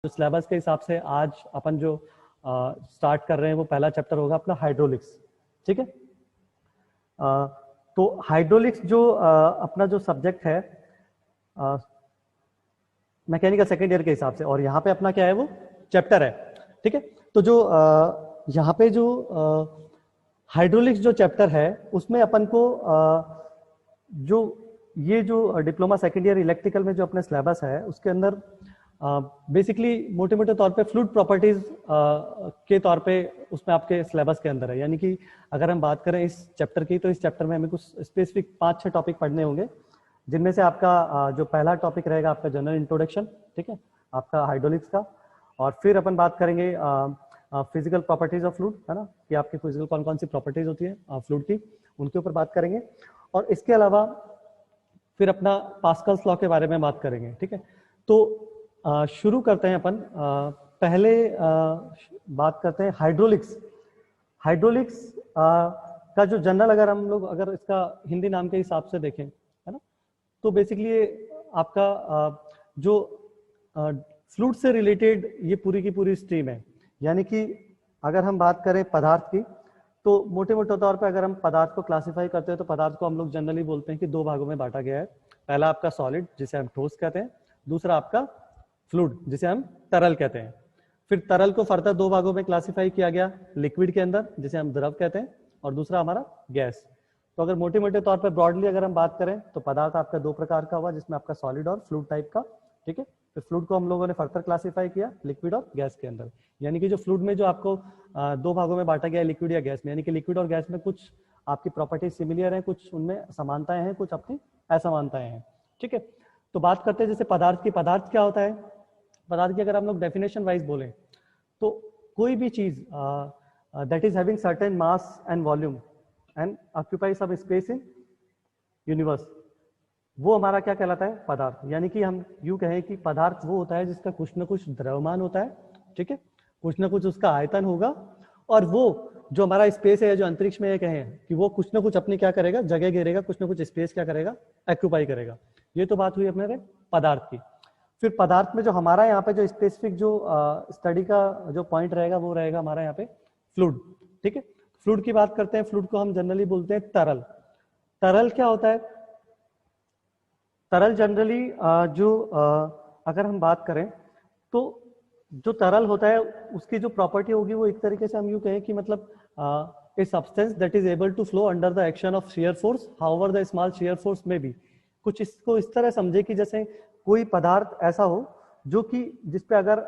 जो सिलेबस के हिसाब से आज अपन जो स्टार्ट कर रहे हैं वो पहला चैप्टर होगा अपना हाइड्रोलिक्स। ठीक है, तो हाइड्रोलिक्स जो अपना जो सब्जेक्ट है मैकेनिकल सेकेंड ईयर के हिसाब से, और यहाँ पे अपना क्या है वो चैप्टर है। ठीक है, तो जो यहाँ पे जो हाइड्रोलिक्स जो चैप्टर है उसमें अपन को जो ये जो डिप्लोमा सेकेंड ईयर इलेक्ट्रिकल में जो अपना सिलेबस है उसके अंदर बेसिकली मोटे मोटे तौर पे फ्लूइड प्रॉपर्टीज के तौर पे उसमें आपके सिलेबस के अंदर है। यानी कि अगर हम बात करें इस चैप्टर की, तो इस चैप्टर में हमें कुछ स्पेसिफिक 5-6 टॉपिक पढ़ने होंगे, जिनमें से आपका जो पहला टॉपिक रहेगा आपका जनरल इंट्रोडक्शन, ठीक है, आपका हाइड्रोलिक्स का। और फिर अपन बात करेंगे फिजिकल प्रॉपर्टीज ऑफ फ्लूइड, है ना, कि आपकी फिजिकल कौन कौन सी प्रॉपर्टीज होती है फ्लूइड की, उनके ऊपर बात करेंगे। और इसके अलावा फिर अपना पास्कल्स लॉ के बारे में बात करेंगे। ठीक है, तो शुरू करते हैं अपन। पहले बात करते हैं हाइड्रोलिक्स। हाइड्रोलिक्स का जो जनरल अगर हम लोग अगर इसका हिंदी नाम के हिसाब से देखें, है ना, तो बेसिकली आपका जो फ्लूइड से रिलेटेड ये पूरी की पूरी स्ट्रीम है। यानी कि अगर हम बात करें पदार्थ की, तो मोटे मोटे तौर पे अगर हम पदार्थ को क्लासिफाई करते हैं तो पदार्थ को हम लोग जनरली बोलते हैं कि 2 भागों में बांटा गया है। पहला आपका सॉलिड जिसे हम ठोस कहते हैं, दूसरा आपका फ्लूइड जिसे हम तरल कहते हैं। फिर तरल को फर्दर 2 भागों में क्लासिफाई किया गया, लिक्विड के अंदर जिसे हम द्रव कहते हैं, और दूसरा हमारा गैस। तो अगर मोटे मोटे तौर पर ब्रॉडली अगर हम बात करें तो पदार्थ आपका 2 प्रकार का हुआ, जिसमें आपका सॉलिड और फ्लूइड टाइप का। ठीक है, फिर फ्लूइड को हम लोगों ने फर्दर क्लासिफाई किया लिक्विड और गैस के अंदर। यानी कि जो फ्लूइड में जो आपको 2 भागों में बांटा गया है लिक्विड या गैस में, यानी कि लिक्विड और गैस में कुछ आपकी प्रॉपर्टीज सिमिलर हैं, कुछ उनमें समानताएं हैं, कुछ अपनी असमानताएं हैं। ठीक है, तो बात करते हैं जैसे पदार्थ की। पदार्थ क्या होता है? पदार्थ की अगर हम लोग डेफिनेशन वाइज बोलें तो कोई भी चीज that is having certain mass and volume and occupy some space in universe, वो हमारा क्या कहलाता है? पदार्थ। यानी कि हम यूं कहें कि पदार्थ वो होता है जिसका कुछ ना कुछ द्रव्यमान होता है, ठीक है, कुछ ना कुछ उसका आयतन होगा, और वो जो हमारा स्पेस है, जो अंतरिक्ष में कहें कि वो कुछ ना कुछ अपनी क्या करेगा, जगह घेरेगा, कुछ ना कुछ स्पेस क्या करेगा, ऑक्यूपाई करेगा। ये तो बात हुई अपने पदार्थ की। फिर पदार्थ में जो हमारा यहाँ पे जो स्पेसिफिक जो स्टडी का जो पॉइंट रहेगा वो रहेगा हमारा यहाँ पे फ्लूइड। ठीक है, फ्लूइड की बात करते हैं। फ्लूइड को हम जनरली बोलते हैं तरल। तरल क्या होता है? तरल जनरली जो अगर हम बात करें तो जो तरल होता है उसकी जो प्रॉपर्टी होगी वो एक तरीके से हम यूं कहें कि मतलब a substance that is able to flow under the action of shear force however the small shear force may be. कुछ इसको इस तरह समझे कि जैसे कोई पदार्थ ऐसा हो जो कि जिसपे अगर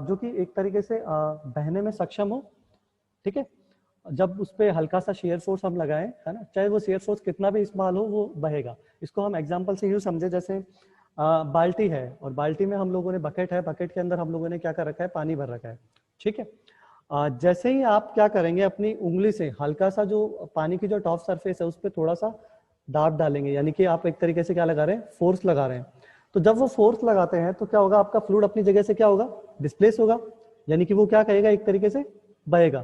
जो कि एक तरीके से बहने में सक्षम हो। ठीक है, जब उस पर हल्का सा शेयर फोर्स हम लगाएं, है ना, चाहे वो शेयर फोर्स कितना भी इस्तेमाल हो वो बहेगा। इसको हम एग्जांपल से यूं समझे जैसे बाल्टी है, और बाल्टी में हम लोगों ने बकेट है, बकेट के अंदर हम लोगों ने क्या कर रखा है? पानी भर रखा है। ठीक है, जैसे ही आप क्या करेंगे, अपनी उंगली से हल्का सा जो पानी की जो टॉप सरफेस है उस पर थोड़ा सा दाब डालेंगे, यानी कि आप एक तरीके से क्या लगा रहे हैं? फोर्स लगा रहे हैं। तो जब वो फोर्स लगाते हैं तो क्या होगा? आपका फ्लूइड अपनी जगह से क्या होगा? डिस्प्लेस होगा, यानी कि वो क्या कहेगा? एक तरीके से बहेगा।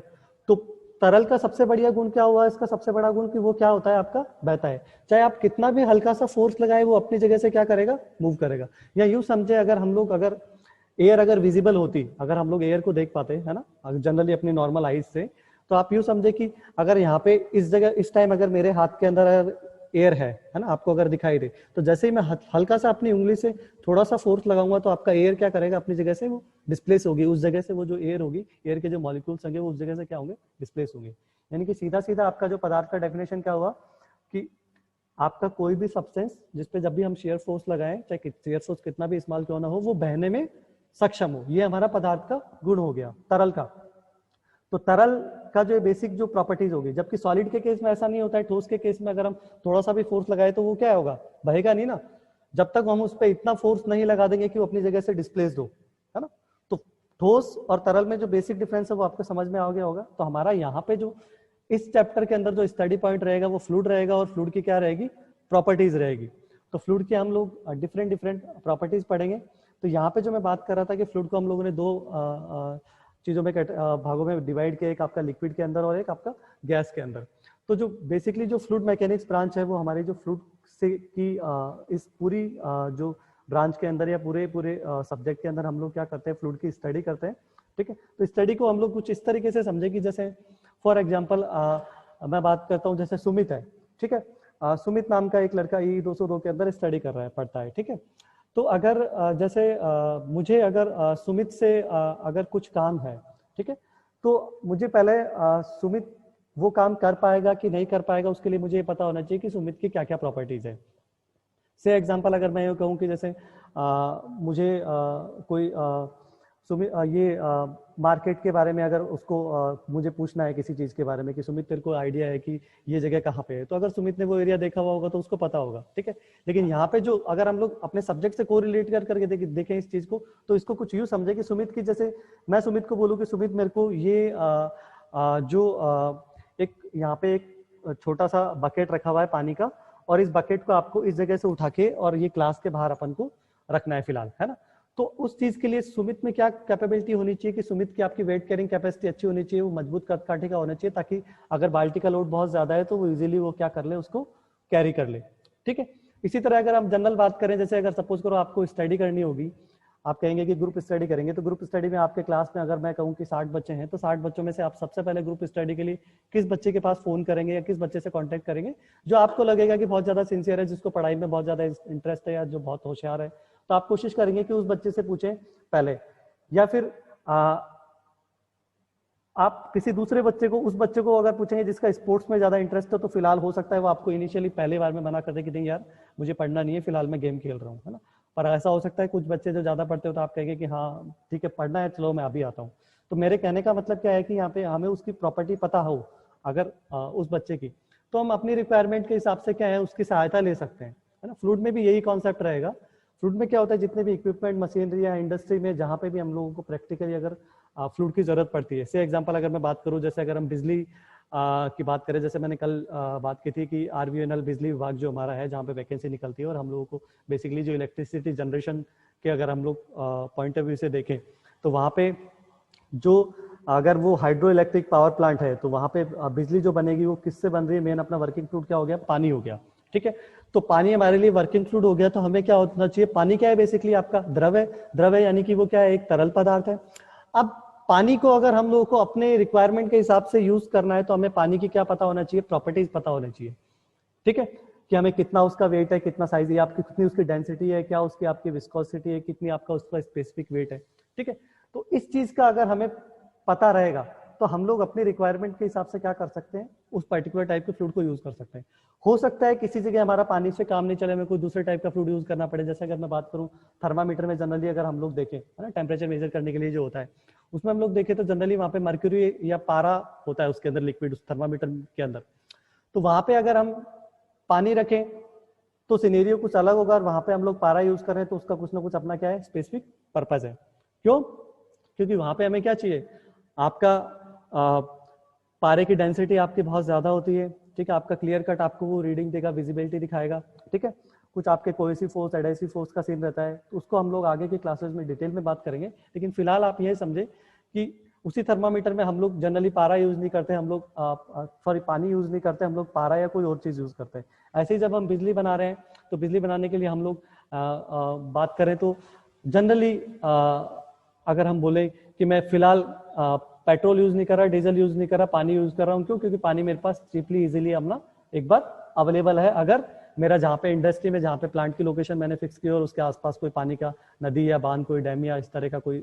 तो तरल का सबसे बढ़िया गुण क्या हुआ? इसका सबसे बड़ा गुण कि वो क्या होता है? आपका बहता है। चाहे आप कितना भी हल्का सा फोर्स लगाए वो अपनी जगह से क्या करेगा? मूव करेगा। या यूं समझे अगर हम लोग अगर एयर अगर विजिबल होती, अगर हम लोग एयर को देख पाते, है ना, जनरली अपनी नॉर्मल आईज से, तो आप यूं समझे कि अगर यहाँ पे इस जगह इस टाइम अगर मेरे हाथ के अंदर एयर है ना, आपको अगर दिखाई दे, तो जैसे ही मैं हल्का सा अपनी उंगली से थोड़ा सा फोर्स लगाऊंगा तो आपका एयर क्या करेगा? अपनी जगह से वो डिस्प्लेस होगी। उस जगह से वो जो एयर होगी, एयर के जो मॉलिक्यूल्स होंगे वो उस जगह से क्या होंगे? डिस्प्लेस होंगे। यानी कि सीधा सीधा आपका जो पदार्थ का डेफिनेशन क्या हुआ कि आपका कोई भी सब्सटेंस जिसपे जब भी हम शेयर फोर्स लगाएं, चाहे शेयर फोर्स कितना भी इस्तेमाल क्यों ना हो, वो बहने में सक्षम हो। ये हमारा पदार्थ का गुण हो गया, तरल का। तो तरल का जो बेसिक जो प्रॉपर्टीज होगी, जबकि सॉलिड के केस में ऐसा नहीं होता है। ठोस के केस में अगर हम थोड़ा सा भी फोर्स लगाए तो वो क्या होगा? बहेगा नहीं ना, जब तक हम उस पर इतना फोर्स नहीं लगा देंगे कि वो अपनी जगह से डिस्प्लेस्ड हो, है ना। तो ठोस और तरल में जो बेसिक डिफरेंस है वो आपको समझ में आ गया होगा। तो हमारा यहाँ पे जो इस चैप्टर के अंदर जो स्टडी पॉइंट रहेगा वो फ्लूइड रहेगा, और फ्लूइड की क्या रहेगी? प्रॉपर्टीज रहेगी। तो फ्लूइड की हम लोग डिफरेंट डिफरेंट प्रॉपर्टीज पढ़ेंगे। तो यहाँ पे जो मैं बात कर रहा था कि फ्लूइड को हम लोगों ने 2 चीजों में भागों में डिवाइड किया, एक आपका लिक्विड के अंदर और एक आपका गैस के अंदर। तो जो बेसिकली जो फ्लूइड मैकेनिक्स ब्रांच है वो हमारी जो फ्लूइड से की इस पूरी जो ब्रांच के अंदर या पूरे सब्जेक्ट के अंदर हम लोग क्या करते हैं, फ्लूइड की स्टडी करते हैं। ठीक है, तो स्टडी को हम लोग कुछ इस तरीके से समझे कि जैसे फॉर एग्जांपल मैं बात करता हूँ, जैसे सुमित है, ठीक है, सुमित नाम का एक लड़का ई 202 के अंदर स्टडी कर रहा है, पढ़ता है, ठीक है। तो अगर जैसे मुझे अगर सुमित से अगर कुछ काम है, ठीक है, तो मुझे पहले सुमित वो काम कर पाएगा कि नहीं कर पाएगा, उसके लिए मुझे ये पता होना चाहिए कि सुमित की क्या क्या प्रॉपर्टीज है। से एग्जांपल अगर मैं ये कहूँ कि जैसे मुझे कोई सुमित ये मार्केट के बारे में अगर उसको मुझे पूछना है किसी चीज के बारे में कि सुमित तेरे को आइडिया है कि ये जगह कहाँ पे है, तो अगर सुमित ने वो एरिया देखा हुआ होगा तो उसको पता होगा, ठीक है। लेकिन यहाँ पे जो अगर हम लोग अपने सब्जेक्ट से को रिलेट करके देखें इस चीज को, तो इसको कुछ यूं समझे कि सुमित की, जैसे मैं सुमित को बोलूँ कि सुमित मेरे को ये एक यहाँ पे एक छोटा सा बकेट रखा हुआ है पानी का, और इस बकेट को आपको इस जगह से उठा के और ये क्लास के बाहर अपन को रखना है फिलहाल, है ना। तो उस चीज के लिए सुमित में क्या कैपेबिलिटी होनी चाहिए कि सुमित की आपकी वेट कैरिंग कैपेसिटी अच्छी होनी चाहिए, वो मजबूत कद काठे का होना चाहिए, ताकि अगर बाल्टी का लोड बहुत ज्यादा है तो वो इजीली वो क्या कर ले, उसको कैरी कर ले, ठीक है। इसी तरह अगर हम जनरल बात करें, जैसे अगर सपोज करो आपको स्टडी करनी होगी, आप कहेंगे कि ग्रुप स्टडी करेंगे, तो ग्रुप स्टडी में आपके क्लास में अगर मैं कहूँ कि 60 बच्चे हैं, तो 60 बच्चों में से आप सबसे पहले ग्रुप स्टडी के लिए किस बच्चे के पास फोन करेंगे या किस बच्चे से कांटेक्ट करेंगे जो आपको लगेगा कि बहुत ज्यादा सिंसियर है, जिसको पढ़ाई में बहुत ज्यादा इंटरेस्ट है या जो बहुत होशियार है, तो आप कोशिश करेंगे कि उस बच्चे से पूछें पहले। या फिर आप किसी दूसरे बच्चे को, उस बच्चे को अगर पूछेंगे जिसका स्पोर्ट्स में ज्यादा इंटरेस्ट है, तो फिलहाल हो सकता है वो आपको इनिशियली पहले बार में मना कर दे कि नहीं यार मुझे पढ़ना नहीं है, फिलहाल मैं गेम खेल रहा हूँ, है ना। पर ऐसा हो सकता है कुछ बच्चे जो ज्यादा पढ़ते हो तो आप कहेंगे कि हाँ ठीक है पढ़ना है, चलो मैं अभी आता हूँ। तो मेरे कहने का मतलब क्या है कि यहाँ पे हमें उसकी प्रॉपर्टी पता हो अगर उस बच्चे की, तो हम अपनी रिक्वायरमेंट के हिसाब से क्या है उसकी सहायता ले सकते हैं, है ना। फ्लूइड में भी यही कॉन्सेप्ट रहेगा। फ्लूइड में क्या होता है, जितने भी इक्विपमेंट मशीनरी या इंडस्ट्री में जहाँ पे भी हम लोगों को प्रैक्टिकली अगर फ्लूइड की जरूरत पड़ती है, से एग्जांपल अगर मैं बात करूँ, जैसे अगर हम बिजली की बात करें, जैसे मैंने कल बात की थी कि आरवीएनएल बिजली विभाग जो हमारा है, जहाँ पे वैकेंसी निकलती है और हम लोगों को बेसिकली जो इलेक्ट्रिसिटी जनरेशन के अगर हम लोग पॉइंट ऑफ व्यू से देखें, तो वहाँ पे जो अगर वो हाइड्रो इलेक्ट्रिक पावर प्लांट है, तो वहाँ पे बिजली जो बनेगी वो किससे बन रही है, मेन अपना वर्किंग फ्लूइड क्या हो गया, पानी हो गया, ठीक है। तो पानी हमारे लिए वर्किंग फ्लूइड हो गया, तो हमें क्या होना चाहिए, पानी क्या है बेसिकली आपका द्रव है, द्रव है यानी कि वो क्या है, एक तरल पदार्थ है। अब पानी को अगर हम लोगों को अपने रिक्वायरमेंट के हिसाब से यूज करना है, तो हमें पानी की क्या पता होना चाहिए, प्रॉपर्टीज पता होना चाहिए, ठीक है, कि हमें कितना उसका वेट है, कितना साइज है, आपकी कितनी उसकी डेंसिटी है, क्या उसकी आपकी विस्कोसिटी है, कितनी आपका उसका स्पेसिफिक वेट है, ठीक है। तो इस चीज का अगर हमें पता रहेगा तो हम लोग अपनी रिक्वायरमेंट के हिसाब से क्या कर सकते हैं, उस पर्टिकुलर टाइप के फ्लूइड को यूज कर सकते हैं। हो सकता है किसी जगह हमारा पानी से काम नहीं चले, हमें कोई दूसरे टाइप का फ्लूइड यूज करना पड़े। जैसे अगर मैं बात करूं थर्मामीटर में जनरली अगर हम लोग देखें, है ना, टेम्परेचर मेजर करने के लिए जो होता है, उसमें हम लोग देखें तो जनरली वहां पे मर्क्यूरी या पारा होता है उसके अंदर लिक्विड, उस थर्मामीटर के अंदर। तो वहां पे अगर हम पानी रखें तो सिनेरियो कुछ अलग होगा, और वहां पे हम लोग पारा यूज कर रहे हैं तो उसका कुछ ना कुछ अपना क्या है, स्पेसिफिक पर्पज है। क्यों? क्योंकि वहां पे हमें क्या चाहिए, आपका पारे की डेंसिटी आपकी बहुत ज्यादा होती है, ठीक है, आपका क्लियर कट आपको वो रीडिंग देगा, विजिबिलिटी दिखाएगा, ठीक है। कुछ आपके कोहेसिव फोर्स, एडहेसिव फोर्स का सीन रहता है, तो उसको हम लोग आगे की क्लासेस में डिटेल में बात करेंगे। लेकिन फिलहाल आप ये समझे कि उसी थर्मामीटर में हम लोग जनरली पारा यूज नहीं करते, हम लोग सॉरी पानी यूज नहीं करते, हम लोग पारा या कोई और चीज यूज करते हैं। ऐसे ही जब हम बिजली बना रहे हैं, तो बिजली बनाने के लिए हम लोग बात करें तो जनरली अगर हम बोले कि मैं फिलहाल पेट्रोल यूज नहीं कर रहा, डीजल यूज नहीं कर रहा, पानी यूज कर रहा हूँ, क्यों? क्योंकि पानी मेरे पास चीपली इजीली अपना एक बार अवेलेबल है। अगर मेरा जहाँ पे इंडस्ट्री में, जहाँ पे प्लांट की लोकेशन मैंने फिक्स की और उसके आसपास कोई पानी का नदी या बांध, कोई डैम या इस तरह का कोई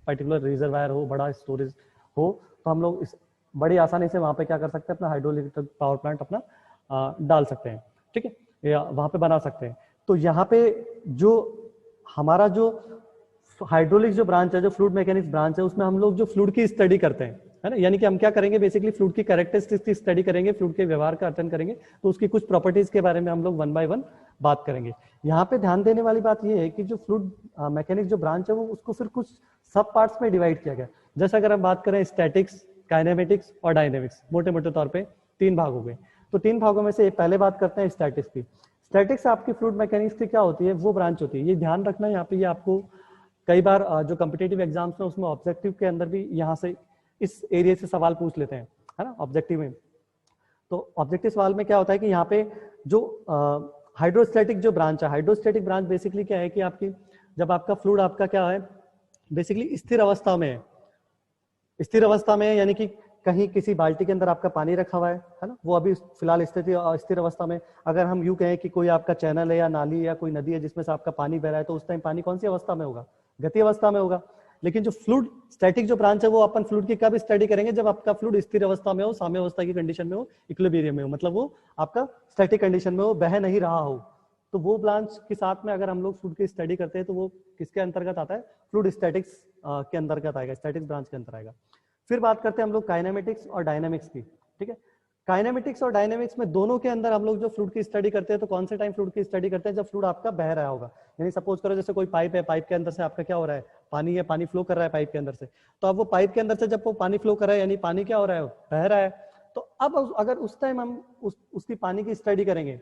पर्टिकुलर रिजर्वायर हो, बड़ा स्टोरेज हो, तो हम लोग इस बड़ी आसानी से वहाँ पे क्या कर सकते हैं, अपना हाइड्रो इलेक्ट्रिक पावर प्लांट अपना डाल सकते हैं, ठीक है, या वहाँ पे बना सकते हैं। तो यहाँ पे जो हमारा जो हाइड्रोलिक जो ब्रांच है, जो फ्लूइड मैकेनिक्स ब्रांच है, उसमें हम लोग जो फ्लूइड की स्टडी करते हैं, है ना, यानी कि हम क्या करेंगे, बेसिकली फ्लूइड की कैरेक्टरिस्टिक्स की स्टडी करेंगे, फ्लूइड के व्यवहार का अध्ययन करेंगे, तो उसकी कुछ प्रॉपर्टीज के बारे में हम लोग वन बाय वन बात करेंगे। यहाँ पे ध्यान देने वाली बात यह है कि जो फ्लूइड मैकेनिक्स जो ब्रांच है, वो उसको फिर कुछ सब पार्ट्स में डिवाइड किया गया। जैसे अगर हम बात करें स्टैटिक्स, काइनेमेटिक्स और डायनेमिक्स, मोटे मोटे तौर पर 3 भाग हो गए। तो 3 भागों में से पहले बात करते हैं स्टैटिक्स की। स्टैटिक्स आपकी फ्लूइड मैकेनिक्स की क्या होती है, वो ब्रांच होती है। ये ध्यान रखना, यहाँ पे ये आपको कई बार जो कॉम्पिटिटिव एग्जाम्स में, उसमें ऑब्जेक्टिव के अंदर भी यहाँ से इस एरिया से सवाल पूछ लेते हैं, है ना, ऑब्जेक्टिव में। तो ऑब्जेक्टिव सवाल में क्या होता है कि यहाँ पे जो हाइड्रोस्टैटिक जो ब्रांच है, हाइड्रोस्टैटिक ब्रांच बेसिकली क्या है कि आपकी जब आपका फ्लूइड आपका क्या है बेसिकली स्थिर अवस्था में है, स्थिर अवस्था में है यानी कि कहीं किसी बाल्टी के अंदर आपका पानी रखा हुआ है ना, वो अभी फिलहाल स्थिर अवस्था में। अगर हम यूं कहें कि कोई आपका चैनल है या नाली या कोई नदी है जिसमें से आपका पानी बह रहा है, तो उस टाइम पानी कौन सी अवस्था में होगा, गति अवस्था में होगा। लेकिन जो फ्लूइड स्टैटिक जो ब्रांच है वो अपन फ्लूइड की कब स्टडी करेंगे, जब आपका फ्लूइड स्थिर अवस्था में हो, साम्य अवस्था की कंडीशन में हो, इक्विलिब्रियम में हो, मतलब वो आपका स्टैटिक कंडीशन में हो, बह नहीं रहा हो। तो वो ब्रांच के साथ में अगर हम लोग फ्लूइड की स्टडी करते हैं तो वो किसके अंतर्गत आता है, फ्लूइड स्टैटिक्स के अंतर्गत आएगा, स्टैटिक्स ब्रांच के अंतर आएगा। फिर बात करते हैं हम लोग काइनेमेटिक्स और डायनामिक्स की, ठीक है। काइनेमेटिक्स और डायनामिक्स में दोनों के अंदर हम लोग जो फ्लूइड की स्टडी करते हैं तो कौन से टाइम फ्लूइड की स्टडी करते हैं, जब फ्लूइड आपका बह रहा होगा। यानी सपोज करो जैसे कोई पाइप है, पाइप के अंदर से आपका क्या हो रहा है, पानी है, पानी फ्लो कर रहा है पाइप के अंदर से। तो अब वो पाइप के अंदर से जब वो पानी फ्लो कर रहा है यानी पानी क्या हो रहा है, बह रहा है। तो अब अगर उस टाइम हम उसकी पानी की स्टडी करेंगे,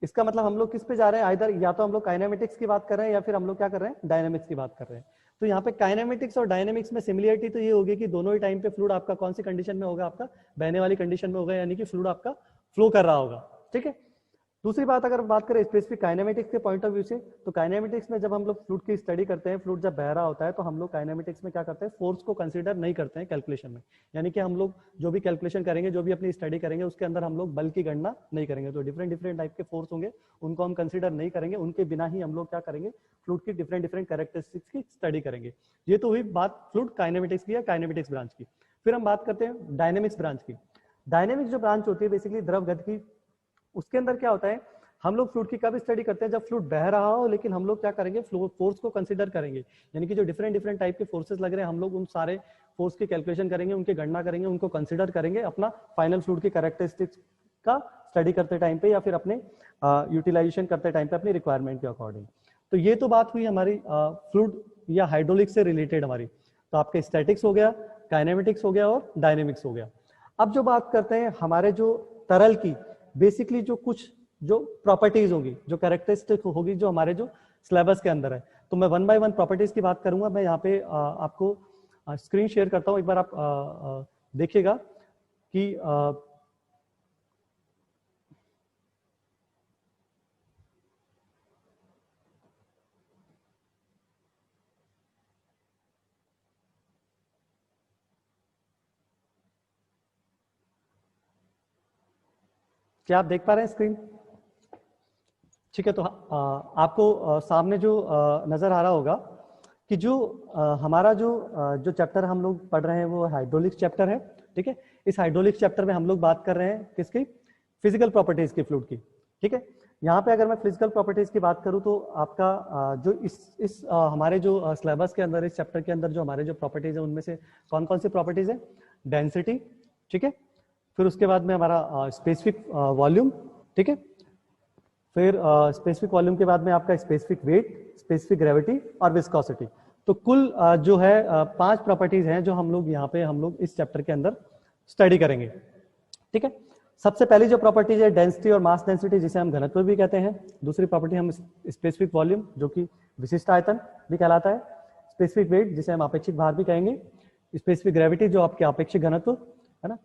इसका मतलब हम लोग किस पे जा रहे हैं, आइदर या तो हम लोग काइनेमेटिक्स की बात कर रहे हैं या फिर हम लोग क्या कर रहे हैं, डायनामिक्स की बात कर रहे हैं। तो यहाँ पे काइनेमेटिक्स और डायनामिक्स में सिमिलरिटी तो ये होगी कि दोनों ही टाइम पे फ्लूइड आपका कौन सी कंडीशन में होगा, आपका बहने वाली कंडीशन में होगा, यानी कि फ्लूइड आपका फ्लो कर रहा होगा, ठीक है। दूसरी बात अगर बात करें स्पेसिफिक काइनेमेटिक्स के पॉइंट ऑफ व्यू से, तो काइनेमेटिक्स में जब हम लोग फ्लूइड की स्टडी करते हैं, फ्लूइड जब बह रहा होता है तो हम लोग काइनेमेटिक्स में क्या करते हैं, फोर्स को कंसीडर नहीं करते हैं कैलकुलेशन में। यानी कि हम लोग जो भी कैलकुलेशन करेंगे, जो भी अपनी स्टडी करेंगे, उसके अंदर हम लोग बल की गणना नहीं करेंगे। तो डिफरेंट टाइप के फोर्स होंगे, उनको हम कंसीडर नहीं करेंगे, उनके बिना ही हम लोग क्या करेंगे, फ्लूइड की डिफरेंट कैरेक्टरिस्टिक्स की स्टडी करेंगे। ये तो हुई बात फ्लूइड काइनेमेटिक्स की या काइनेमेटिक्स ब्रांच की। फिर हम बात करते हैं डायनेमिक्स ब्रांच की। डायनेमिक्स जो ब्रांच होती है बेसिकली द्रव गति की, उसके अंदर क्या होता है, हम लोग फ्लूइड की कब स्टडी करते हैं, जब फ्लूइड बह रहा हो, लेकिन हम लोग क्या करेंगे, फोर्स को कंसीडर करेंगे। यानी कि जो डिफरेंट टाइप के फोर्सेस लग रहे हैं, हम लोग उन सारे फोर्स की कैलकुलेशन करेंगे, उनकी गणना करेंगे, उनको कंसीडर करेंगे अपना फाइनल फ्लूइड की कैरेक्टरिस्टिक्स का स्टडी करते टाइम पे या फिर अपने यूटिलाइजेशन करते टाइम पे अपनी रिक्वायरमेंट के अकॉर्डिंग। तो ये तो बात हुई हमारी फ्लूइड या हाइड्रोलिक से रिलेटेड हमारी। तो आपके स्टैटिक्स हो गया, काइनेमेटिक्स हो गया और डायनेमिक्स हो गया। अब जो बात करते हैं हमारे जो तरल की बेसिकली जो कुछ जो प्रॉपर्टीज होगी, जो कैरेक्टरिस्टिक होगी जो हमारे जो सिलेबस के अंदर है, तो मैं 1 बाय 1 प्रॉपर्टीज की बात करूंगा। मैं यहाँ पे आपको स्क्रीन शेयर करता हूँ, एक बार आप देखिएगा कि क्या आप देख पा रहे हैं स्क्रीन, ठीक है। तो आपको सामने जो नजर आ रहा होगा कि जो हमारा जो चैप्टर हम लोग पढ़ रहे हैं वो हाइड्रोलिक्स चैप्टर है, ठीक है। इस हाइड्रोलिक्स चैप्टर में हम लोग बात कर रहे हैं किसकी, फिजिकल प्रॉपर्टीज की फ्लूइड की, ठीक है। यहाँ पे अगर मैं फिजिकल प्रॉपर्टीज की बात करूँ तो आपका जो इस हमारे जो सिलेबस के अंदर, इस चैप्टर के अंदर जो हमारे जो प्रॉपर्टीज है उनमें से कौन कौन सी प्रॉपर्टीज है, डेंसिटी, ठीक है। फिर उसके बाद में हमारा स्पेसिफिक वॉल्यूम, ठीक है। फिर स्पेसिफिक वॉल्यूम के बाद में आपका स्पेसिफिक वेट, स्पेसिफिक ग्रेविटी और विस्कोसिटी। तो कुल जो है 5 प्रॉपर्टीज हैं जो हम लोग यहाँ पे हम लोग इस चैप्टर के अंदर स्टडी करेंगे, ठीक है। सबसे पहली जो प्रॉपर्टीज है डेंसिटी और मास डेंसिटी, जिसे हम घनत्व भी कहते हैं। दूसरी प्रॉपर्टी हम स्पेसिफिक वॉल्यूम जो कि विशिष्ट आयतन भी कहलाता है। स्पेसिफिक वेट जिसे हम अपेक्षित भार भी कहेंगे। स्पेसिफिक ग्रेविटी जो आपके अपेक्षित घनत्व है ना,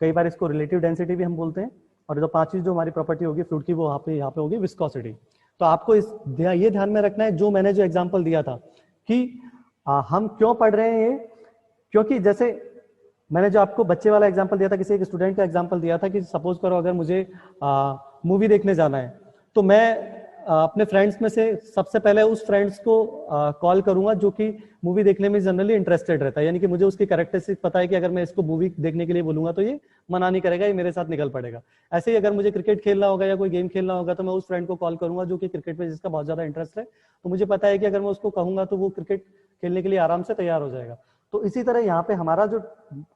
कई बार इसको रिलेटिव डेंसिटी भी हम बोलते हैं। और जो 5वीं जो हमारी प्रॉपर्टी होगी फ्लूइड की वो यहाँ पे होगी विस्कोसिटी। तो आपको ये ध्यान में रखना है, जो मैंने जो एग्जांपल दिया था कि हम क्यों पढ़ रहे हैं ये, क्योंकि जैसे मैंने जो आपको बच्चे वाला एग्जांपल दिया था, किसी एक स्टूडेंट का एग्जांपल दिया था कि सपोज करो अगर मुझे मूवी देखने जाना है तो मैं अपने फ्रेंड्स में से सबसे पहले उस फ्रेंड्स को कॉल करूंगा जो कि मूवी देखने में जनरली इंटरेस्टेड रहता है। यानी कि मुझे उसकी कैरेक्टरिस्टिक पता है कि अगर मैं इसको मूवी देखने के लिए बोलूंगा तो ये मना नहीं करेगा, ये मेरे साथ निकल पड़ेगा। ऐसे ही अगर मुझे क्रिकेट खेलना होगा या कोई गेम खेलना होगा तो मैं उस फ्रेंड को कॉल करूंगा जो कि क्रिकेट में जिसका बहुत ज्यादा इंटरेस्ट है। तो मुझे पता है कि अगर मैं उसको कहूंगा तो वो क्रिकेट खेलने के लिए आराम से तैयार हो जाएगा। तो इसी तरह यहाँ पे हमारा जो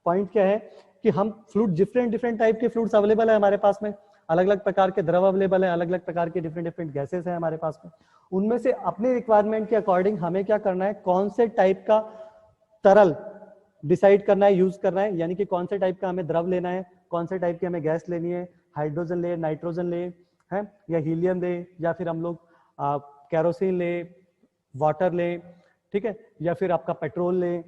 पॉइंट क्या है कि हम फ्लूइड डिफरेंट टाइप के फ्लूइड्स अवेलेबल है हमारे पास में, अलग अलग प्रकार के द्रव अवेलेबल है, अलग अलग प्रकार के डिफरेंट गैसेस हैं हमारे पास में। उनमें से अपनी रिक्वायरमेंट के अकॉर्डिंग हमें क्या करना है, कौन से टाइप का तरल डिसाइड करना है, यूज करना है। यानी कि कौन से टाइप का हमें द्रव लेना है, कौन से टाइप की हमें गैस लेनी है, हाइड्रोजन ले, नाइट्रोजन ले है या हीलियम ले, या फिर हम लोग कैरोसिन ले, वाटर ले, ठीक है, या फिर आपका पेट्रोल ले,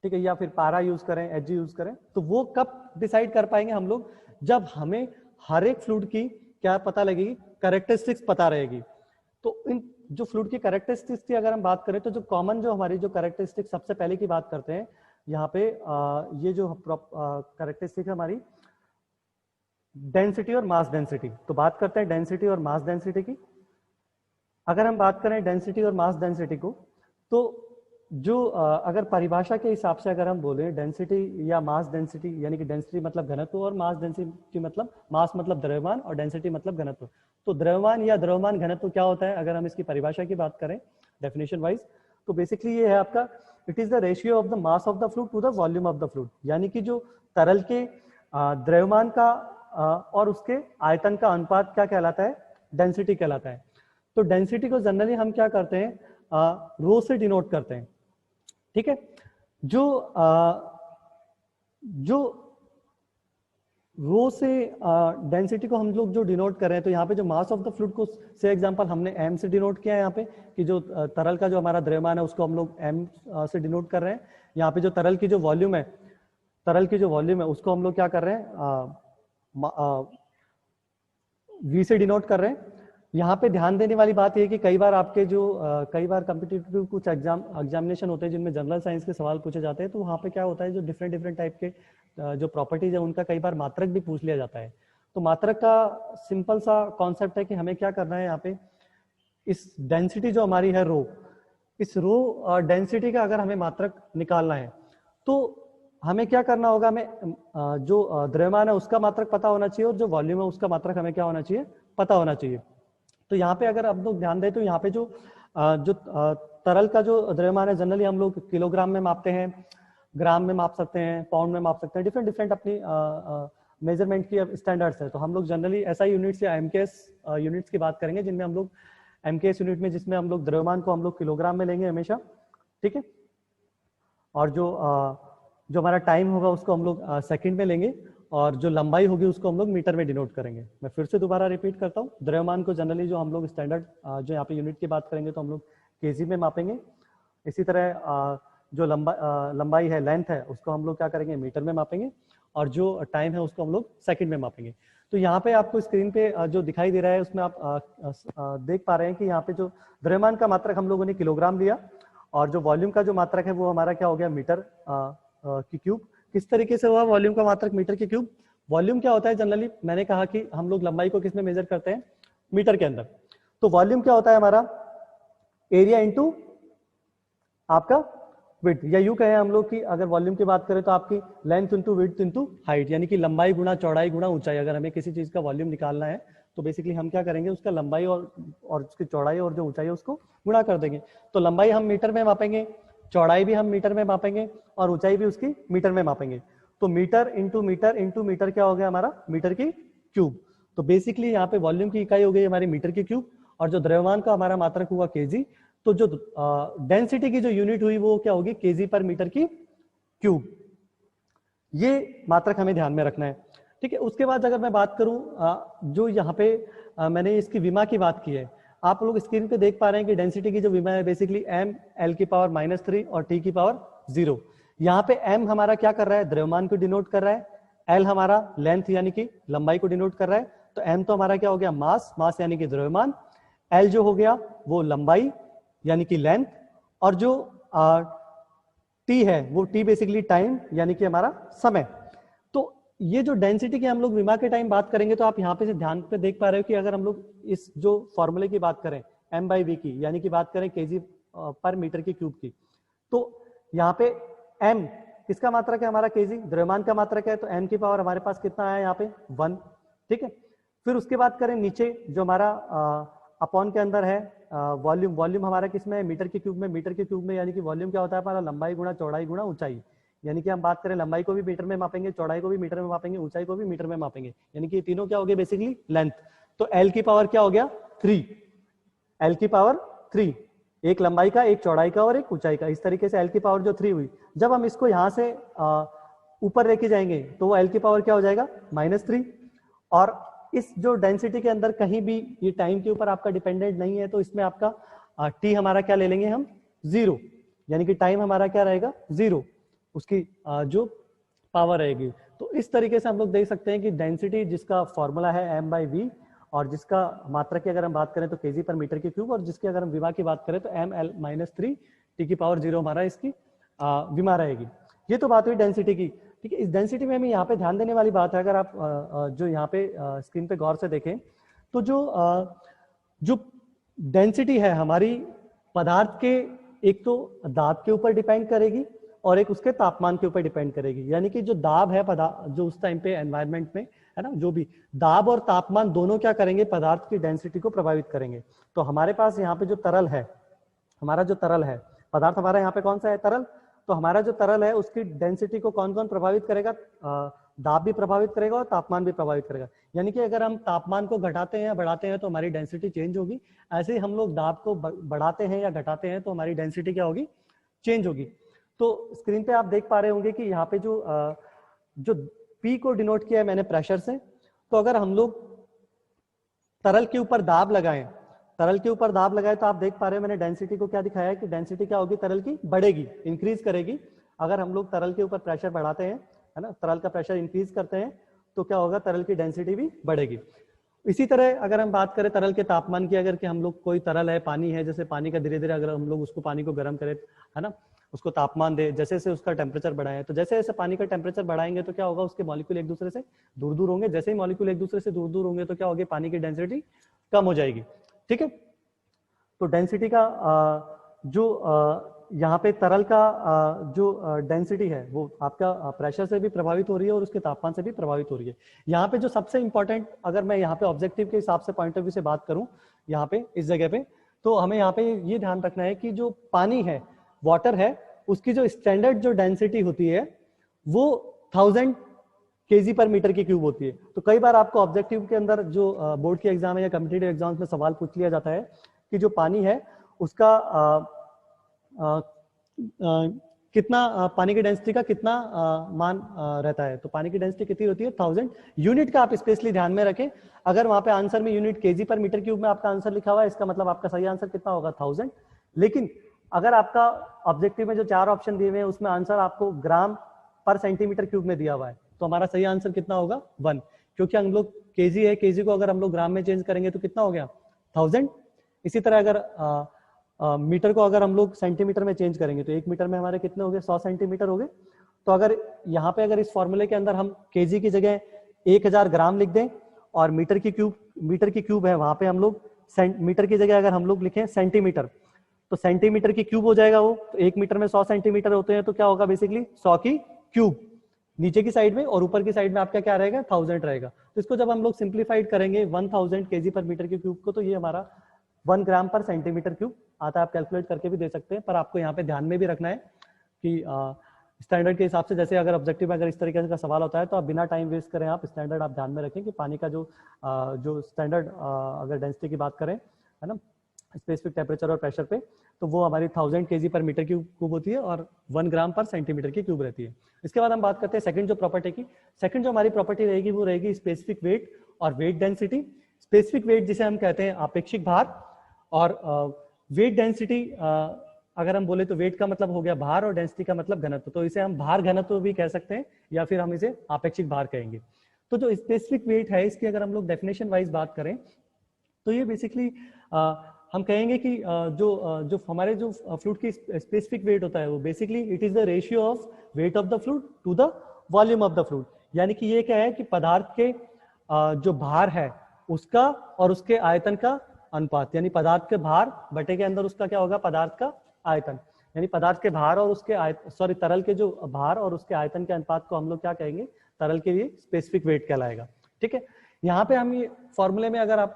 ठीक है, या फिर पारा यूज करें, एचजी यूज करें। तो वो कब डिसाइड कर पाएंगे हम लोग, जब हमें हर एक फ्लूइड की क्या पता लगेगी, कैरेक्टरिस्टिक्स पता रहेगी। तो इन जो फ्लूइड की कैरेक्टरिस्टिक्स की अगर हम बात करें तो जो कॉमन जो हमारी जो कैरेक्टरिस्टिक्स सबसे पहले की बात करते हैं यहाँ पे ये जो कैरेक्टरिस्टिक है हमारी डेंसिटी और मास डेंसिटी। तो बात करते हैं डेंसिटी और मास डेंसिटी की। अगर हम बात करें डेंसिटी और मास डेंसिटी को, तो जो अगर परिभाषा के हिसाब से अगर हम बोले डेंसिटी या मास डेंसिटी, यानी कि डेंसिटी मतलब घनत्व और मास डेंसिटी मतलब मास मतलब द्रव्यमान और डेंसिटी मतलब घनत्व। तो द्रव्यमान या द्रव्यमान घनत्व क्या होता है अगर हम इसकी परिभाषा की बात करें डेफिनेशन वाइज, तो बेसिकली ये है आपका it is the ratio of the mass of the fluid to the volume of the fluid, यानी कि जो तरल के द्रव्यमान का और उसके आयतन का अनुपात क्या कहलाता है, डेंसिटी कहलाता है। तो डेंसिटी को जनरली हम क्या करते हैं रो से डिनोट करते हैं, ठीक है। जो रो से डेंसिटी को हम लोग जो डिनोट कर रहे हैं, तो यहाँ पे जो मास ऑफ द फ्लूइड को से एग्जांपल हमने एम से डिनोट किया है यहाँ पे, कि जो तरल का जो हमारा द्रव्यमान है उसको हम लोग एम से डिनोट कर रहे हैं। यहाँ पे जो तरल की जो वॉल्यूम है उसको हम लोग क्या कर रहे हैं वी से डिनोट कर रहे हैं। यहाँ पे ध्यान देने वाली बात यह है कि कई बार आपके जो कई बार कॉम्पिटिटिव कुछ एग्जामिनेशन होते हैं जिनमें जनरल साइंस के सवाल पूछे जाते हैं, तो वहाँ पे क्या होता है जो डिफरेंट टाइप के जो प्रॉपर्टीज है उनका कई बार मात्रक भी पूछ लिया जाता है। तो मात्रक का सिंपल सा कॉन्सेप्ट है कि हमें क्या करना है यहाँ पे इस डेंसिटी जो हमारी है रो, इस रो डेंसिटी का अगर हमें मात्रक निकालना है तो हमें क्या करना होगा, हमें जो द्रव्यमान है उसका मात्रक पता होना चाहिए और जो वॉल्यूम है उसका मात्रक हमें क्या होना चाहिए, पता होना चाहिए। तो यहाँ पे अगर आप लोग ध्यान दें तो यहाँ पे जो तरल का जो द्रव्यमान है जनरली हम लोग किलोग्राम में मापते हैं, ग्राम में माप सकते हैं, पाउंड में माप सकते हैं, डिफरेंट अपनी मेजरमेंट की स्टैंडर्ड्स है। तो हम लोग जनरली एसआई यूनिट्स या एमकेएस यूनिट्स की बात करेंगे जिनमें हम लोग एमकेएस यूनिट में जिसमें हम लोग द्रव्यमान को हम लोग किलोग्राम में लेंगे हमेशा, ठीक है। और जो हमारा टाइम होगा उसको हम लोग सेकंड में लेंगे और जो लंबाई होगी उसको हम लोग मीटर में डिनोट करेंगे। मैं फिर से दोबारा रिपीट करता हूँ, द्रव्यमान को जनरली जो हम लोग स्टैंडर्ड जो यहाँ पे यूनिट की बात करेंगे तो हम लोग केजी में मापेंगे। इसी तरह जो लंबाई है, लेंथ है, उसको हम लोग क्या करेंगे, मीटर में मापेंगे और जो टाइम है उसको हम लोग सेकंड में मापेंगे। तो यहाँ पे आपको स्क्रीन पे जो दिखाई दे रहा है उसमें आप देख पा रहे हैं कि यहाँ पे जो द्रव्यमान का मात्रक हम लोगों ने किलोग्राम लिया और जो वॉल्यूम का जो मात्रक है वो हमारा क्या हो गया, मीटर की क्यूब। किस तरीके से हुआ वॉल्यूम का मात्रक मीटर की क्यूब? वॉल्यूम क्या होता है जनरली, मैंने कहा कि हम लोग लंबाई को किसमें मेजर करते हैं, मीटर के अंदर। तो वॉल्यूम क्या होता है हमारा, एरिया इनटू आपका विड्थ, या यूं कहें हम लोग कि अगर वॉल्यूम की बात करें तो आपकी length into width into height, यानी कि लंबाई गुणा चौड़ाई गुणा ऊंचाई। अगर हमें किसी चीज का वॉल्यूम निकालना है तो बेसिकली हम क्या करेंगे, उसका लंबाई और उसकी चौड़ाई और जो ऊंचाई है उसको गुणा कर देंगे। तो लंबाई हम मीटर में मापेंगे, चौड़ाई भी हम मीटर में मापेंगे और ऊंचाई भी उसकी मीटर में मापेंगे। तो मीटर इंटू मीटर क्या हो गया हमारा, मीटर की क्यूब। तो बेसिकली यहाँ पे वॉल्यूम की इकाई हो गई हमारी मीटर की क्यूब और जो द्रव्यमान का हमारा मात्रक हुआ केजी। तो जो डेंसिटी की जो यूनिट हुई वो क्या होगी, केजी पर मीटर की क्यूब। ये मात्रक हमें ध्यान में रखना है, ठीक है। उसके बाद अगर मैं बात करूं जो यहाँ पे मैंने इसकी विमा की बात की है, आप लोग स्क्रीन पे देख पा रहे हैं कि डेंसिटी की जो विमा है बेसिकली m l की पावर -3 और t की पावर 0। यहाँ पे m हमारा क्या कर रहा है, द्रव्यमान को डिनोट कर रहा है, l हमारा लेंथ यानी कि लंबाई को डिनोट कर रहा है। तो m तो हमारा क्या हो गया, मास यानी कि द्रव्यमान, l जो हो गया वो लंबाई यानी कि लेंथ, और जो t है वो t बेसिकली टाइम यानी कि हमारा समय। तो ये जो डेंसिटी की हम लोग विमा के टाइम बात करेंगे तो आप यहाँ पे से ध्यान पे देख पा रहे हो कि अगर हम लोग इस जो फॉर्मूले की बात करें m/v की, यानी कि बात करें केजी पर मीटर की क्यूब की, तो यहाँ पे m किसका मात्रक है, हमारा केजी द्रव्यमान का मात्रक है। तो m की पावर हमारे पास कितना आया यहाँ पे 1, ठीक है। फिर उसके बाद करें नीचे जो हमारा अपॉन के अंदर है वॉल्यूम हमारा किसमें है, मीटर के क्यूब में, यानी कि वॉल्यूम क्या होता है हमारा, लंबाई गुणा चौड़ाई गुणा ऊंचाई। यानी कि हम बात करें लंबाई को भी मीटर में मापेंगे, चौड़ाई को भी मीटर में मापेंगे, ऊंचाई को भी मीटर में मापेंगे, यानी कि तीनों क्या हो गए बेसिकली लेंथ। तो L की पावर क्या हो गया 3, L की पावर 3, एक लंबाई का, एक चौड़ाई का और एक ऊंचाई का। इस तरीके से L की पावर जो 3 हुई, जब हम इसको यहाँ से ऊपर लेके जाएंगे तो वो L की पावर क्या हो जाएगा -3। और इस जो डेंसिटी के अंदर कहीं भी ये टाइम के ऊपर आपका डिपेंडेंट नहीं है, तो इसमें आपका t हमारा क्या ले लेंगे हम 0, यानी कि टाइम हमारा क्या रहेगा 0, उसकी जो पावर रहेगी। तो इस तरीके से हम लोग देख सकते हैं कि डेंसिटी जिसका फॉर्मूला है m/v और जिसका मात्रा की अगर हम बात करें तो केजी पर मीटर के क्यूब, और जिसकी अगर हम विमा की बात करें तो ml-3 t⁻�0 हमारा इसकी विमा रहेगी। ये तो बात हुई डेंसिटी की। ठीक है, इस डेंसिटी में हमें यहाँ पे ध्यान देने वाली बात है, अगर आप जो यहाँ पे स्क्रीन पे गौर से देखें तो जो डेंसिटी है हमारी पदार्थ के, एक तो दाब के ऊपर डिपेंड करेगी और एक उसके तापमान के ऊपर डिपेंड करेगी। यानी कि जो दाब है जो उस टाइम पे एनवायरनमेंट में है ना, जो भी दाब और तापमान दोनों क्या करेंगे, पदार्थ की डेंसिटी को प्रभावित करेंगे। तो हमारे पास यहाँ पे जो तरल है, हमारा जो तरल है पदार्थ, हमारा यहाँ पे कौन सा है, तरल। तो हमारा जो तरल है उसकी डेंसिटी को कौन कौन प्रभावित करेगा, दाब भी प्रभावित करेगा और तापमान भी प्रभावित करेगा। यानी कि अगर हम तापमान को घटाते हैं या बढ़ाते हैं तो हमारी डेंसिटी चेंज होगी, ऐसे ही हम लोग दाब को बढ़ाते हैं या घटाते हैं तो हमारी डेंसिटी क्या होगी, चेंज होगी। तो स्क्रीन पे आप देख पा रहे होंगे कि यहाँ पे जो P को डिनोट किया है मैंने प्रेशर से। तो अगर हम लोग तरल के ऊपर दाब लगाएं, तरल के ऊपर दाब लगाए तो आप देख पा रहे हैं मैंने डेंसिटी को क्या दिखाया है कि डेंसिटी क्या होगी, तरल की बढ़ेगी, इंक्रीज करेगी। अगर हम लोग तरल के ऊपर प्रेशर बढ़ाते हैं, है ना, तरल का प्रेशर इंक्रीज करते हैं तो क्या होगा, तरल की डेंसिटी भी बढ़ेगी। इसी तरह अगर हम बात करें तरल के तापमान की, अगर कि हम लोग कोई तरल है, पानी है, जैसे पानी का धीरे धीरे अगर हम लोग उसको पानी को गर्म करें, है ना, उसको तापमान दे, जैसे जैसे उसका टेम्परेचर बढ़ाएं, तो जैसे जैसे पानी का टेम्परेचर बढ़ाएंगे तो क्या होगा, उसके मॉलिक्यूल एक दूसरे से दूर दूर होंगे। जैसे ही मॉलिक्यूल एक दूसरे से दूर दूर होंगे तो क्या होगी, पानी की डेंसिटी कम हो जाएगी। ठीक है, तो डेंसिटी का जो यहाँ पे तरल का जो डेंसिटी है वो आपका प्रेशर से भी प्रभावित हो रही है और उसके तापमान से भी प्रभावित हो रही है। यहाँ पे जो सबसे इंपॉर्टेंट, अगर मैं यहाँ पे ऑब्जेक्टिव के हिसाब से पॉइंट ऑफ व्यू से बात करूँ यहाँ पे इस जगह पे, तो हमें यहाँ पे ये ध्यान रखना है कि जो पानी है, वाटर है, उसकी जो स्टैंडर्ड जो डेंसिटी होती है वो 1000 kg पर मीटर की क्यूब होती है। तो कई बार आपको ऑब्जेक्टिव के अंदर जो बोर्ड के एग्जाम है या कॉम्पिटिटिव एग्जाम्स में सवाल पूछ लिया जाता है कि जो पानी है उसका कितना पानी की डेंसिटी का कितना मान रहता है। तो पानी की डेंसिटी कितनी होती है, 1000 यूनिट का आप स्पेशली ध्यान में रखें। अगर वहां पे आंसर में यूनिट केजी पर मीटर क्यूब में आपका आंसर लिखा हुआ है, इसका मतलब आपका सही आंसर कितना होगा, 1000। लेकिन अगर आपका ऑब्जेक्टिव में जो 4 ऑप्शन दिए हुए हैं उसमें आंसर आपको ग्राम पर सेंटीमीटर क्यूब में दिया हुआ है, तो हमारा सही आंसर कितना होगा, 1, क्योंकि हम लोग केजी है, केजी को अगर हम लोग ग्राम में चेंज करेंगे तो कितना हो गया, 1000। इसी तरह अगर मीटर को अगर हम लोग सेंटीमीटर में चेंज करेंगे तो 1 मीटर में हमारे कितने हो गए, 100 सेंटीमीटर हो गए। तो अगर यहाँ पे अगर इस फॉर्मूले के अंदर हम केजी की जगह 1000 ग्राम लिख दें और मीटर की क्यूब है वहां पे हम लोग मीटर की जगह अगर हम लोग लिखें सेंटीमीटर, तो सेंटीमीटर की क्यूब हो जाएगा वो। तो 1 मीटर में 100 सेंटीमीटर होते हैं, तो क्या होगा बेसिकली 100 की क्यूब नीचे की साइड में, और ऊपर की साइड में आपका क्या रहेगा, 1000 रहेगा। तो इसको जब हम लोग सिंप्लीफाइड करेंगे 1000 केजी पर मीटर के क्यूब को, तो ये हमारा 1 ग्राम पर सेंटीमीटर क्यूब आता है। आप कैलकुलेट करके भी दे सकते हैं, पर आपको यहाँ पे ध्यान में भी रखना है कि स्टैंडर्ड के हिसाब से, जैसे अगर ऑब्जेक्टिव में अगर इस तरीके का सवाल होता है तो आप बिना टाइम वेस्ट करें आप स्टैंडर्ड आप ध्यान में रखें कि पानी का जो स्टैंडर्ड अगर डेंसिटी की बात करें, है ना, स्पेसिफिक टेम्परेचर और प्रेशर पे, तो वो हमारी 1000 केजी पर मीटर क्यूब होती है और 1 ग्राम पर सेंटीमीटर की क्यूब रहती है। इसके बाद हम बात करते हैं सेकंड जो प्रॉपर्टी की। सेकंड जो हमारी प्रॉपर्टी रहेगी वो रहेगी स्पेसिफिक वेट और वेट डेंसिटी। स्पेसिफिक वेट जिसे हम कहते हैं आपेक्षिक भार, और वेट डेंसिटी अगर हम बोले तो वेट का मतलब हो गया भार और डेंसिटी का मतलब घनत्व, तो इसे हम भार घनत्व भी कह सकते हैं या फिर हम इसे आपेक्षिक भार कहेंगे। तो जो स्पेसिफिक वेट है इसकी अगर हम लोग डेफिनेशन वाइज बात करें तो ये बेसिकली हम कहेंगे कि जो हमारे जो फ्लूइड की स्पेसिफिक वेट होता है वो basically it is the ratio of weight of the fluid to the volume of the fluid. यानी कि ये क्या है कि पदार्थ के जो भार है उसका और उसके आयतन का अनुपात, यानी पदार्थ के भार बटे के अंदर उसका क्या होगा, पदार्थ का आयतन, यानी पदार्थ के भार और उसके तरल के जो भार और उसके आयतन के अनुपात को हम लोग क्या कहेंगे, तरल के लिए स्पेसिफिक वेट कहलाएगा। ठीक है, यहाँ पे हम ये फॉर्मूले में अगर आप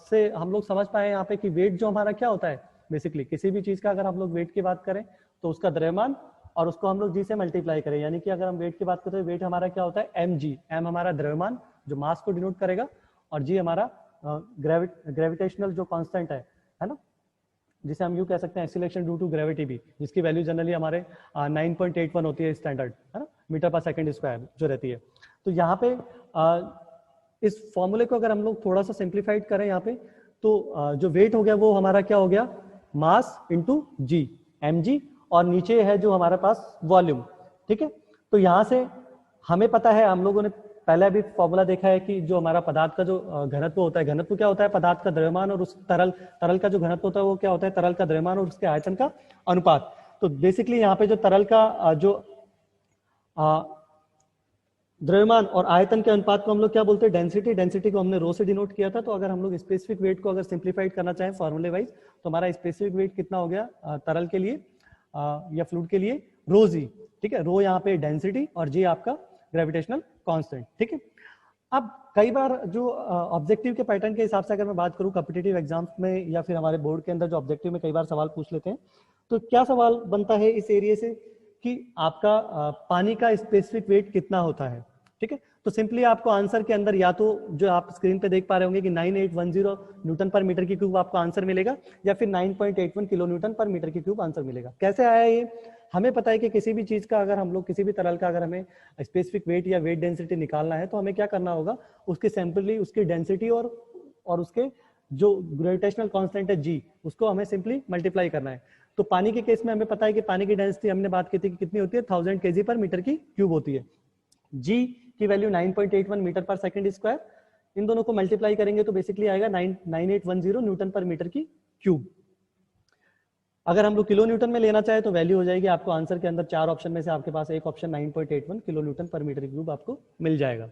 से हम लोग समझ पाए यहाँ पे कि वेट जो हमारा क्या होता है, बेसिकली किसी भी चीज का अगर हम लोग वेट की बात करें तो उसका द्रव्यमान और उसको हम लोग जी से मल्टीप्लाई करें, यानी कि अगर हम वेट की बात करें तो वेट हमारा क्या होता है, mg, m हमारा द्रव्यमान जो मास को डिनोट करेगा और g हमारा ग्रेविटेशनल जो कांस्टेंट है ना, जिसे हम यूं कह सकते हैं एक्सीलरेशन ड्यू टू ग्रेविटी भी, जिसकी वैल्यू जनरली हमारे 9.81 होती है स्टैंडर्ड, है ना, मीटर पर सेकंड स्क्वायर जो रहती है। तो यहाँ पे इस फॉर्मूले को अगर हम लोग थोड़ा सा सिंप्लीफाइड करें यहाँ पे, तो जो वेट हो गया वो हमारा क्या हो गया, मास इंटू जी, mg, और नीचे है जो हमारे पास वॉल्यूम। ठीक है, तो यहाँ से हमें पता है, हम लोगों ने पहले अभी फॉर्मूला देखा है कि जो हमारा पदार्थ का जो घनत्व होता है, घनत्व क्या होता है, पदार्थ का द्रव्यमान और उस तरल का जो घनत्व होता है वो क्या होता है, तरल का द्रव्यमान और उसके आयतन का अनुपात। तो बेसिकली यहाँ पे जो तरल का जो द्रव्यमान और आयतन के अनुपात को हम लोग क्या बोलते हैं, डेंसिटी। डेंसिटी को हमने रो से डिनोट किया था। तो अगर हम लोग स्पेसिफिक वेट को अगर सिंप्लीफाइड करना चाहें फॉर्मूले वाइज, तो हमारा स्पेसिफिक वेट कितना हो गया तरल के लिए या फ्लूइड के लिए, रो जी, ठीक है। रो यहाँ पे डेंसिटी और जी आपका ग्रेविटेशनल कांस्टेंट, ठीक है। अब कई बार जो ऑब्जेक्टिव के पैटर्न के हिसाब से अगर मैं बात करूं कॉम्पिटिटिव एग्जाम्स में या फिर हमारे बोर्ड के अंदर जो ऑब्जेक्टिव में कई बार सवाल पूछ लेते हैं, तो क्या सवाल बनता है इस एरिया से कि आपका पानी का स्पेसिफिक वेट कितना होता है, ठीक है। तो सिंपली आपको आंसर के अंदर या तो जो आप स्क्रीन पे देख पा रहे होंगे कि 9810 न्यूटन पर मीटर की क्यूब आपको आंसर मिलेगा, या फिर 9.81 किलो न्यूटन पर मीटर की क्यूब आंसर मिलेगा। कैसे आया ये, हमें पता है कि किसी भी चीज का अगर हम लोग किसी भी तरल का अगर हमें स्पेसिफिक वेट या वेट डेंसिटी निकालना है तो हमें क्या करना होगा, उसके सिंपली उसकी डेंसिटी और उसके जो ग्रेविटेशनल कांस्टेंट है जी, उसको हमें सिंपली मल्टीप्लाई करना है। तो पानी के केस में हमें पता है कि पानी की डेंसिटी हमने बात की थी कि कितनी होती है, 1000 kg पर मीटर की क्यूब होती है। जी की वैल्यू 9.81 मीटर पर सेकंड स्क्वायर, इन दोनों को मल्टीप्लाई करेंगे तो बेसिकली आएगा 9810 न्यूटन पर मीटर की क्यूब। अगर हम लोग किलो न्यूटन में लेना चाहे तो वैल्यू हो जाएगी आपको आंसर के अंदर 4 ऑप्शन में से आपके पास एक ऑप्शन 9.81 किलो न्यूटन पर मीटर क्यूब आपको मिल जाएगा।